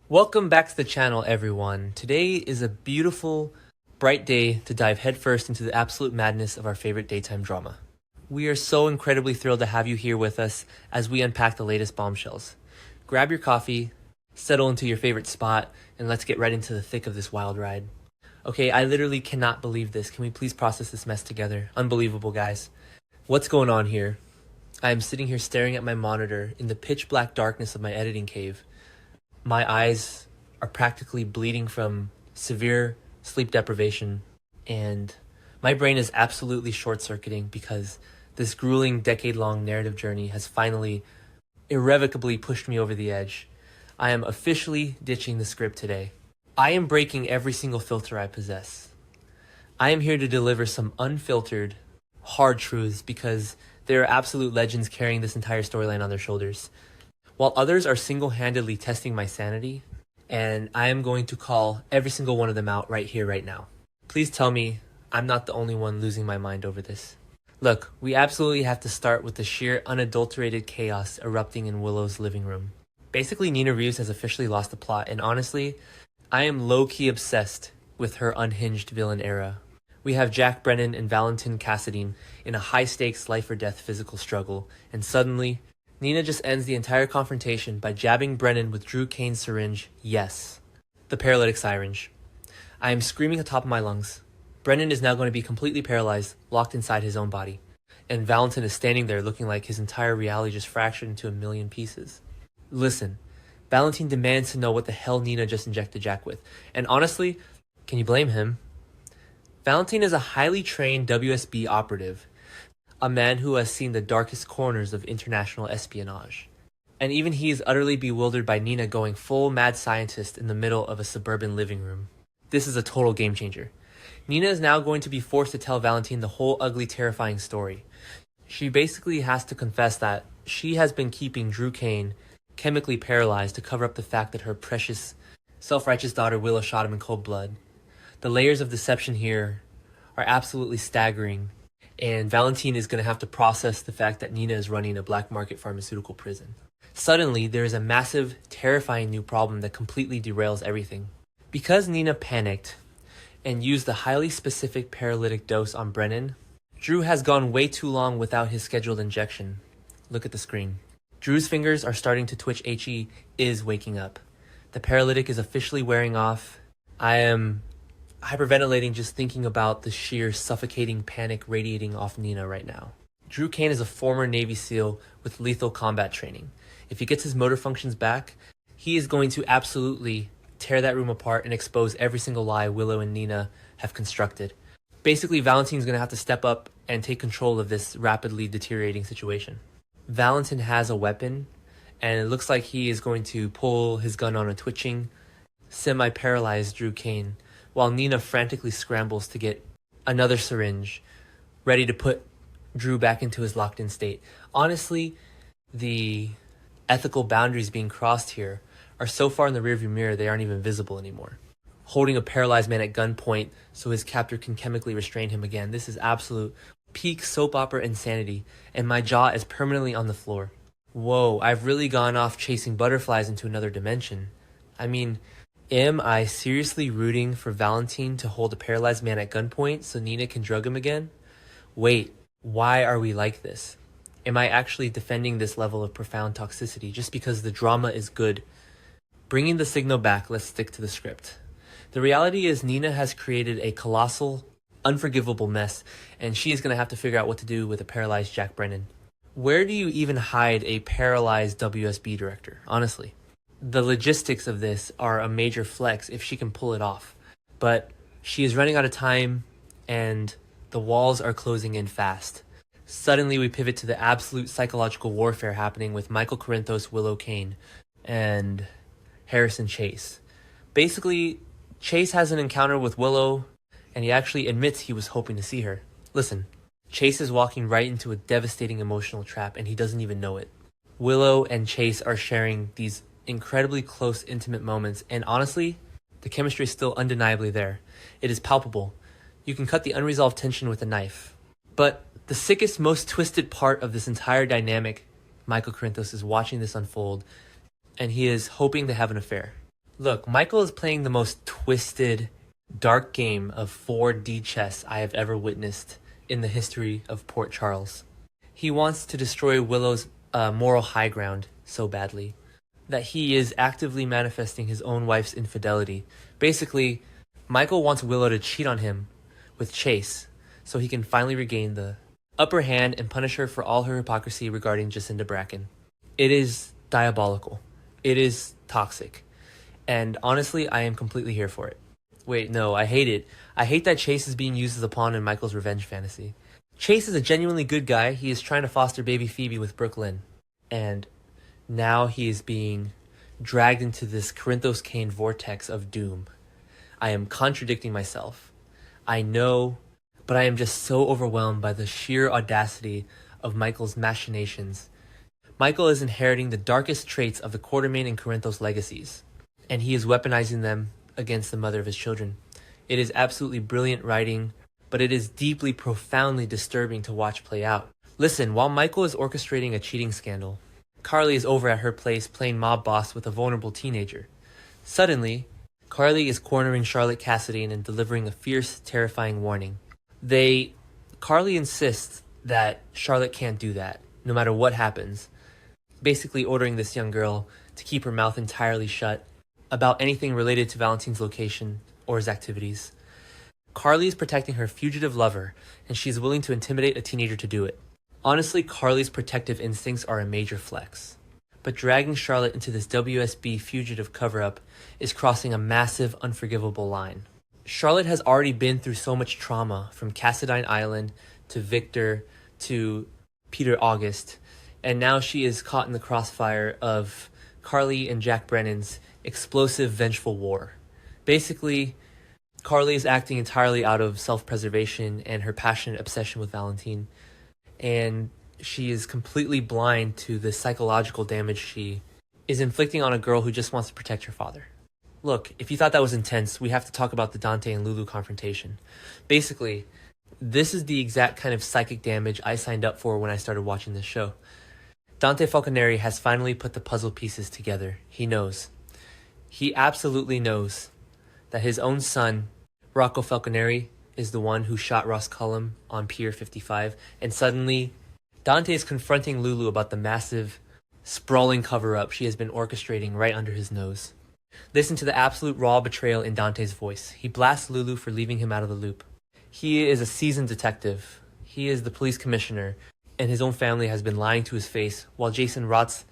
Welcome back to the channel, everyone. Today is a beautiful, bright day to dive headfirst into the absolute madness of our favorite daytime drama. We are so incredibly thrilled to have you here with us as we unpack the latest bombshells. Grab your coffee, settle into your favorite spot, and let's get right into the thick of this wild ride. Okay, I literally cannot believe this. Can we please process this mess together? Unbelievable, guys. What's going on here? I am sitting here staring at my monitor in the pitch black darkness of my editing cave. My eyes are practically bleeding from severe sleep deprivation, and my brain is absolutely short-circuiting because this grueling decade-long narrative journey has finally irrevocably pushed me over the edge. I am officially ditching the script today. I am breaking every single filter I possess. I am here to deliver some unfiltered, hard truths because there are absolute legends carrying this entire storyline on their shoulders. While others are single-handedly testing my sanity, and I am going to call every single one of them out right here, right now. Please tell me I'm not the only one losing my mind over this. Look, we absolutely have to start with the sheer unadulterated chaos erupting in Willow's living room. Basically, Nina Reeves has officially lost the plot, and honestly, I am low-key obsessed with her unhinged villain era. We have Jack Brennan and Valentin Cassadine in a high-stakes life-or-death physical struggle, and suddenly, Nina just ends the entire confrontation by jabbing Brennan with Drew Kane's syringe, yes, the paralytic syringe. I am screaming at the top of my lungs. Brennan is now going to be completely paralyzed, locked inside his own body. And Valentin is standing there looking like his entire reality just fractured into a million pieces. Listen, Valentin demands to know what the hell Nina just injected Jack with. And honestly, can you blame him? Valentin is a highly trained WSB operative, a man who has seen the darkest corners of international espionage. And even he is utterly bewildered by Nina going full mad scientist in the middle of a suburban living room. This is a total game changer. Nina is now going to be forced to tell Valentin the whole ugly, terrifying story. She basically has to confess that she has been keeping Drew Kane chemically paralyzed to cover up the fact that her precious, self-righteous daughter Willow shot him in cold blood. The layers of deception here are absolutely staggering, and Valentin is going to have to process the fact that Nina is running a black market pharmaceutical prison. Suddenly, there is a massive, terrifying new problem that completely derails everything. Because Nina panicked and used the highly specific paralytic dose on Brennan, Drew has gone way too long without his scheduled injection. Look at the screen. Drew's fingers are starting to twitch. HE is waking up. The paralytic is officially wearing off. I am hyperventilating just thinking about the sheer suffocating panic radiating off Nina right now. Drew Kane is a former Navy SEAL with lethal combat training. If he gets his motor functions back, he is going to absolutely tear that room apart and expose every single lie Willow and Nina have constructed. Basically, Valentin's going to have to step up and take control of this rapidly deteriorating situation. Valentin has a weapon, and it looks like he is going to pull his gun on a twitching, semi-paralyzed Drew Kane, while Nina frantically scrambles to get another syringe, ready to put Drew back into his locked-in state. Honestly, the ethical boundaries being crossed here are so far in the rearview mirror they aren't even visible anymore. Holding a paralyzed man at gunpoint so his captor can chemically restrain him again. This is absolute peak soap opera insanity, and my jaw is permanently on the floor. Whoa, I've really gone off chasing butterflies into another dimension. I mean, am I seriously rooting for Valentin to hold a paralyzed man at gunpoint so Nina can drug him again? Wait, why are we like this? Am I actually defending this level of profound toxicity just because the drama is good? Bringing the signal back, let's stick to the script. The reality is Nina has created a colossal, unforgivable mess, and she is going to have to figure out what to do with a paralyzed Jack Brennan. Where do you even hide a paralyzed WSB director, honestly? The logistics of this are a major flex if she can pull it off. But she is running out of time, and the walls are closing in fast. Suddenly we pivot to the absolute psychological warfare happening with Michael Corinthos, Willow Kane, and Harrison Chase. Basically, Chase has an encounter with Willow, and he actually admits he was hoping to see her. Listen, Chase is walking right into a devastating emotional trap, and he doesn't even know it. Willow and Chase are sharing these incredibly close, intimate moments, and honestly, the chemistry is still undeniably there. It is palpable. You can cut the unresolved tension with a knife. But the sickest, most twisted part of this entire dynamic, Michael Corinthos is watching this unfold, and he is hoping to have an affair. Look, Michael is playing the most twisted, dark game of 4D chess I have ever witnessed in the history of Port Charles. He wants to destroy Willow's moral high ground so badly that he is actively manifesting his own wife's infidelity. Basically, Michael wants Willow to cheat on him with Chase so he can finally regain the upper hand and punish her for all her hypocrisy regarding Jacinda Bracken. It is diabolical. It is toxic. And honestly, I am completely here for it. Wait, no, I hate it. I hate that Chase is being used as a pawn in Michael's revenge fantasy. Chase is a genuinely good guy. He is trying to foster baby Phoebe with Brooklyn. And now he is being dragged into this Corinthos Kane vortex of doom. I am contradicting myself. I know, but I am just so overwhelmed by the sheer audacity of Michael's machinations. Michael is inheriting the darkest traits of the Quartermain and Corinthos legacies, and he is weaponizing them against the mother of his children. It is absolutely brilliant writing, but it is deeply, profoundly disturbing to watch play out. Listen, while Michael is orchestrating a cheating scandal, Carly is over at her place playing mob boss with a vulnerable teenager. Suddenly, Carly is cornering Charlotte Cassadine and delivering a fierce, terrifying warning. Carly insists that Charlotte can't do that, no matter what happens, basically ordering this young girl to keep her mouth entirely shut about anything related to Valentin's location or his activities. Carly is protecting her fugitive lover, and she's willing to intimidate a teenager to do it. Honestly, Carly's protective instincts are a major flex. But dragging Charlotte into this WSB fugitive cover-up is crossing a massive, unforgivable line. Charlotte has already been through so much trauma, from Cassadine Island to Victor to Peter August, and now she is caught in the crossfire of Carly and Jack Brennan's explosive, vengeful war. Basically, Carly is acting entirely out of self-preservation and her passionate obsession with Valentin, and she is completely blind to the psychological damage she is inflicting on a girl who just wants to protect her father. Look, if you thought that was intense, we have to talk about the Dante and Lulu confrontation. Basically, this is the exact kind of psychic damage I signed up for when I started watching this show. Dante Falconeri has finally put the puzzle pieces together. He knows. He absolutely knows that his own son, Rocco Falconeri, is the one who shot Ross Cullum on Pier 55, and suddenly Dante is confronting Lulu about the massive, sprawling cover-up she has been orchestrating right under his nose. Listen to the absolute raw betrayal in Dante's voice. He blasts Lulu for leaving him out of the loop. He is a seasoned detective. He is the police commissioner, and his own family has been lying to his face while Jason rots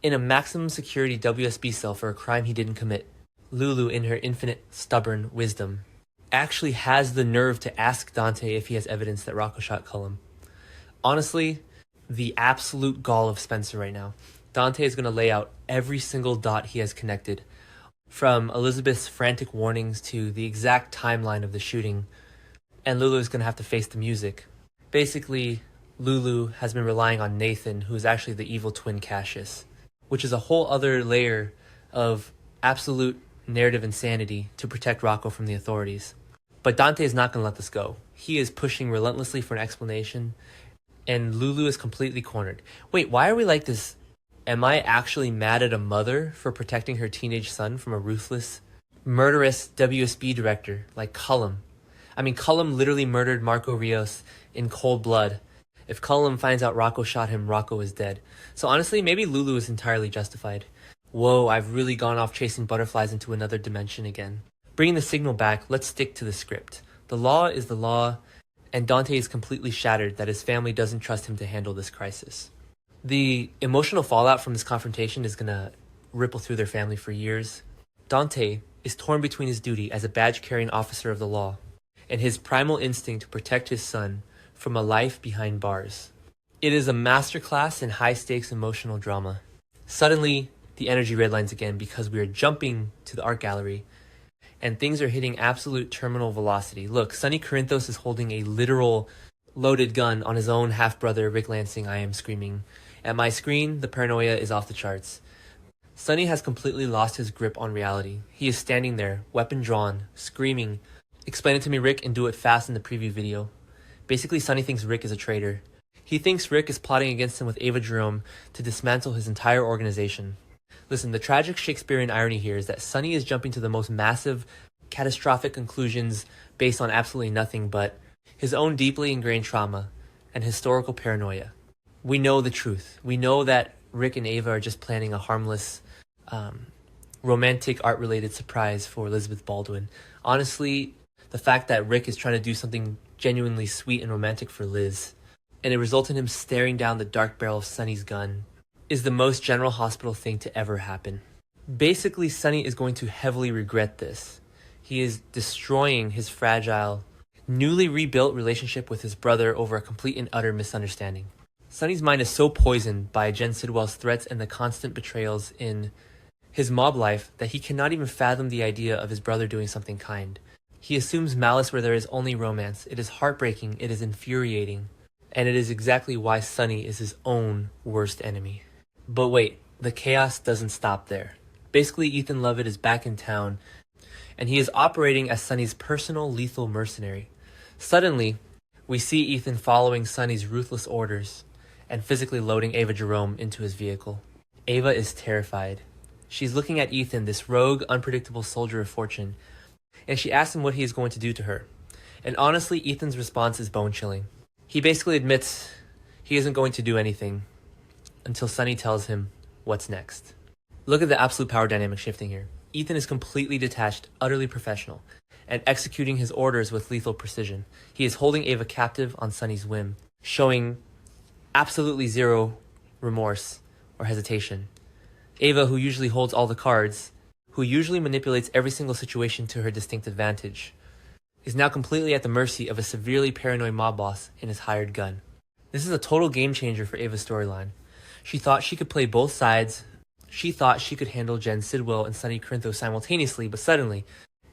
in a maximum security WSB cell for a crime he didn't commit. Lulu, in her infinite, stubborn wisdom, actually has the nerve to ask Dante if he has evidence that Rocco shot Cullum. Honestly, the absolute gall of Spencer right now. Dante is going to lay out every single dot he has connected, from Elizabeth's frantic warnings to the exact timeline of the shooting, and Lulu is going to have to face the music. Basically, Lulu has been relying on Nathan, who is actually the evil twin Cassius, which is a whole other layer of absolute narrative insanity to protect Rocco from the authorities. But Dante is not going to let this go. He is pushing relentlessly for an explanation, and Lulu is completely cornered. Wait, why are we like this? Am I actually mad at a mother for protecting her teenage son from a ruthless, murderous WSB director like Cullum? I mean, Cullum literally murdered Marco Rios in cold blood. If Cullum finds out Rocco shot him, Rocco is dead. So honestly, maybe Lulu is entirely justified. Whoa, I've really gone off chasing butterflies into another dimension again. Bringing the signal back, let's stick to the script. The law is the law, and Dante is completely shattered that his family doesn't trust him to handle this crisis. The emotional fallout from this confrontation is gonna ripple through their family for years. Dante is torn between his duty as a badge-carrying officer of the law and his primal instinct to protect his son from a life behind bars. It is a masterclass in high-stakes emotional drama. Suddenly, the energy redlines again because we are jumping to the art gallery and things are hitting absolute terminal velocity. Look, Sonny Corinthos is holding a literal loaded gun on his own half-brother Rick Lansing. I am screaming. At my screen, the paranoia is off the charts. Sonny has completely lost his grip on reality. He is standing there, weapon drawn, screaming, "Explain it to me, Rick, and do it fast in the preview video." Basically, Sonny thinks Rick is a traitor. He thinks Rick is plotting against him with Ava Jerome to dismantle his entire organization. Listen, the tragic Shakespearean irony here is that Sonny is jumping to the most massive, catastrophic conclusions based on absolutely nothing but his own deeply ingrained trauma and historical paranoia. We know the truth. We know that Rick and Ava are just planning a harmless, romantic art-related surprise for Elizabeth Baldwin. Honestly, the fact that Rick is trying to do something genuinely sweet and romantic for Liz, and it results in him staring down the dark barrel of Sonny's gun, is the most General Hospital thing to ever happen. Basically, Sonny is going to heavily regret this. He is destroying his fragile, newly rebuilt relationship with his brother over a complete and utter misunderstanding. Sonny's mind is so poisoned by Jen Sidwell's threats and the constant betrayals in his mob life that he cannot even fathom the idea of his brother doing something kind. He assumes malice where there is only romance. It is heartbreaking, it is infuriating, and it is exactly why Sonny is his own worst enemy. But wait, the chaos doesn't stop there. Basically, Ethan Lovett is back in town, and he is operating as Sonny's personal lethal mercenary. Suddenly, we see Ethan following Sonny's ruthless orders and physically loading Ava Jerome into his vehicle. Ava is terrified. She's looking at Ethan, this rogue, unpredictable soldier of fortune, and she asks him what he is going to do to her. And honestly, Ethan's response is bone-chilling. He basically admits he isn't going to do anything until Sonny tells him what's next. Look at the absolute power dynamic shifting here. Ethan is completely detached, utterly professional, and executing his orders with lethal precision. He is holding Ava captive on Sonny's whim, showing absolutely zero remorse or hesitation. Ava, who usually holds all the cards, who usually manipulates every single situation to her distinct advantage, is now completely at the mercy of a severely paranoid mob boss and his hired gun. This is a total game changer for Ava's storyline. She thought she could play both sides. She thought she could handle Jen Sidwell and Sonny Corinthos simultaneously, but suddenly,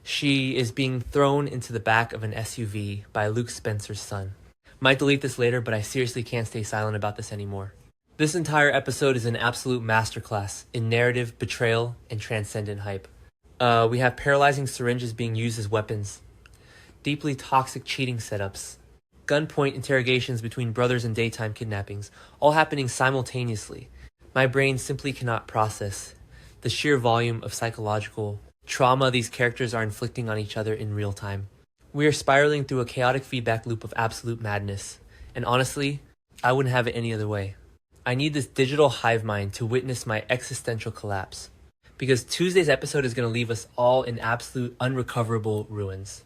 she is being thrown into the back of an SUV by Luke Spencer's son. Might delete this later, but I seriously can't stay silent about this anymore. This entire episode is an absolute masterclass in narrative, betrayal, and transcendent hype. We have paralyzing syringes being used as weapons, deeply toxic cheating setups, gunpoint interrogations between brothers and daytime kidnappings, all happening simultaneously. My brain simply cannot process the sheer volume of psychological trauma these characters are inflicting on each other in real time. We are spiraling through a chaotic feedback loop of absolute madness, and honestly, I wouldn't have it any other way. I need this digital hive mind to witness my existential collapse, because Tuesday's episode is going to leave us all in absolute unrecoverable ruins.